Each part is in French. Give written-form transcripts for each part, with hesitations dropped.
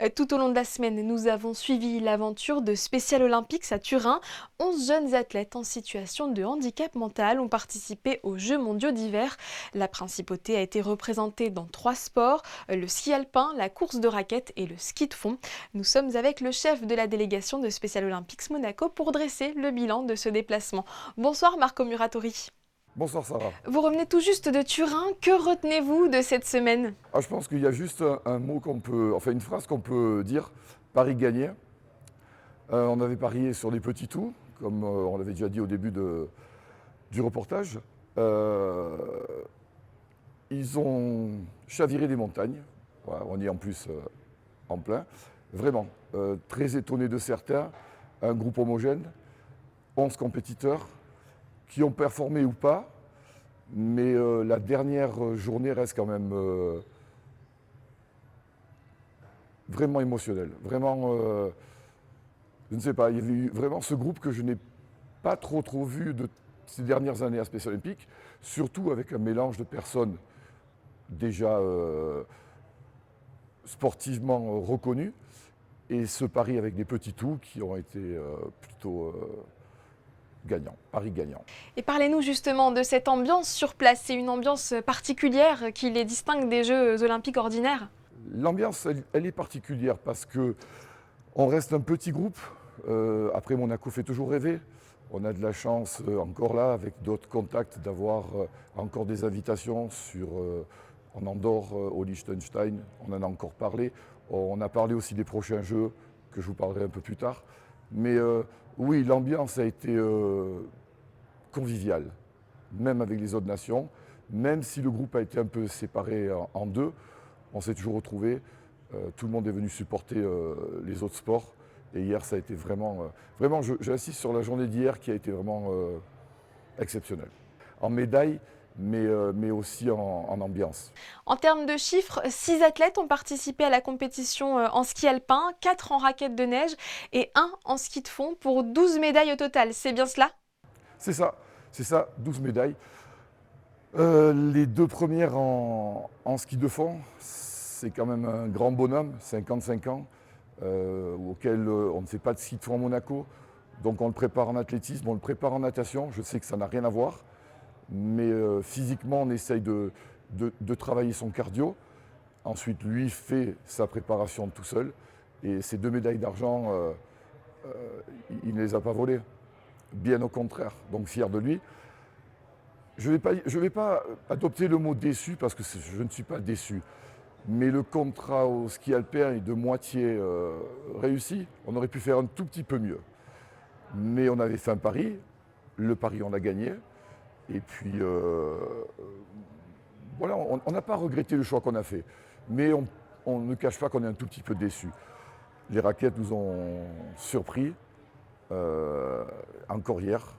Tout au long de la semaine, nous avons suivi l'aventure de Special Olympics à Turin. 11 jeunes athlètes en situation de handicap mental ont participé aux Jeux mondiaux d'hiver. La principauté a été représentée dans 3 sports, le ski alpin, la course de raquettes et le ski de fond. Nous sommes avec le chef de la délégation de Special Olympics Monaco pour dresser le bilan de ce déplacement. Bonsoir Marco Muratori. Bonsoir Sarah. Vous revenez tout juste de Turin. Que retenez-vous de cette semaine? Je pense qu'il y a juste un mot une phrase qu'on peut dire, Paris gagné. On avait parié sur les petits tours, comme on l'avait déjà dit au début du reportage. Ils ont chaviré des montagnes. Voilà, on y est en plus en plein. Vraiment, très étonné de certains. Un groupe homogène, 11 compétiteurs qui ont performé ou pas. Mais la dernière journée reste quand même vraiment émotionnelle. Vraiment, je ne sais pas, il y avait eu vraiment ce groupe que je n'ai pas trop vu de ces dernières années à Special Olympics, surtout avec un mélange de personnes déjà sportivement reconnues, et ce pari avec des petits tours qui ont été plutôt gagnants, paris gagnants. Et parlez-nous justement de cette ambiance sur place. C'est une ambiance particulière qui les distingue des Jeux olympiques ordinaires? L'ambiance, elle est particulière parce qu'on reste un petit groupe. Après, Monaco fait toujours rêver. On a de la chance encore là, avec d'autres contacts, d'avoir encore des invitations en Andorre, au Liechtenstein. On en a encore parlé. On a parlé aussi des prochains Jeux, que je vous parlerai un peu plus tard. Mais oui, l'ambiance a été conviviale, même avec les autres nations. Même si le groupe a été un peu séparé en deux, on s'est toujours retrouvés. Tout le monde est venu supporter les autres sports. Et hier, ça a été vraiment, j'insiste sur la journée d'hier qui a été vraiment exceptionnelle. En médaille, mais aussi en ambiance. En termes de chiffres, 6 athlètes ont participé à la compétition en ski alpin, 4 en raquettes de neige et 1 en ski de fond pour 12 médailles au total. C'est bien cela? C'est ça, 12 médailles. Les 2 premières en ski de fond, c'est quand même un grand bonhomme, 55 ans, auquel on ne fait pas de ski de fond à Monaco. Donc on le prépare en athlétisme, on le prépare en natation. Je sais que ça n'a rien à voir, mais physiquement on essaye de travailler son cardio. Ensuite, lui fait sa préparation tout seul. Et ces 2 médailles d'argent, il ne les a pas volées. Bien au contraire, donc fier de lui. Je ne vais pas adopter le mot déçu parce que je ne suis pas déçu. Mais le contrat au ski alpin est de moitié réussi. On aurait pu faire un tout petit peu mieux. Mais on avait fait un pari. Le pari, on l'a gagné. Et puis, voilà, on n'a pas regretté le choix qu'on a fait. Mais on ne cache pas qu'on est un tout petit peu déçu. Les raquettes nous ont surpris. Encore hier.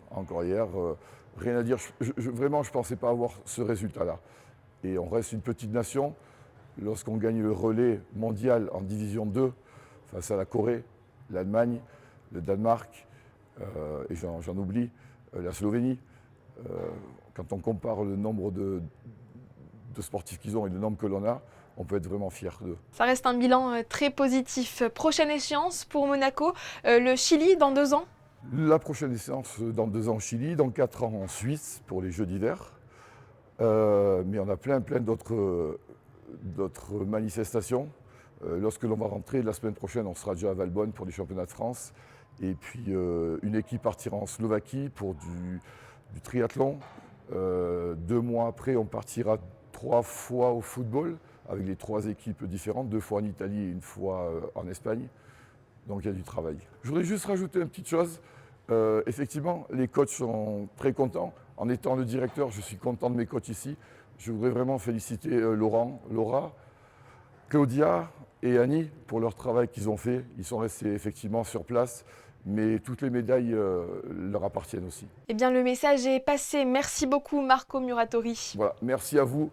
Rien à dire. Vraiment, je ne pensais pas avoir ce résultat-là. Et on reste une petite nation. Lorsqu'on gagne le relais mondial en division 2 face à la Corée, l'Allemagne, le Danemark, et j'en oublie, la Slovénie, quand on compare le nombre de sportifs qu'ils ont et le nombre que l'on a, on peut être vraiment fier d'eux. Ça reste un bilan très positif. Prochaine échéance pour Monaco, le Chili dans 2 ans? La prochaine échéance dans 2 ans au Chili, dans 4 ans en Suisse pour les Jeux d'hiver. Mais on a plein d'autres manifestations. Lorsque l'on va rentrer, la semaine prochaine, on sera déjà à Valbonne pour les championnats de France. Et puis une équipe partira en Slovaquie pour du triathlon. 2 mois après, on partira 3 fois au football avec les 3 équipes différentes, 2 fois en Italie et 1 fois en Espagne. Donc il y a du travail. Je voudrais juste rajouter une petite chose. Effectivement, les coachs sont très contents. En étant le directeur, je suis content de mes coachs ici. Je voudrais vraiment féliciter Laura, Claudia et Annie pour leur travail qu'ils ont fait. Ils sont restés effectivement sur place, mais toutes les médailles leur appartiennent aussi. Eh bien, le message est passé. Merci beaucoup Marco Muratori. Voilà, merci à vous.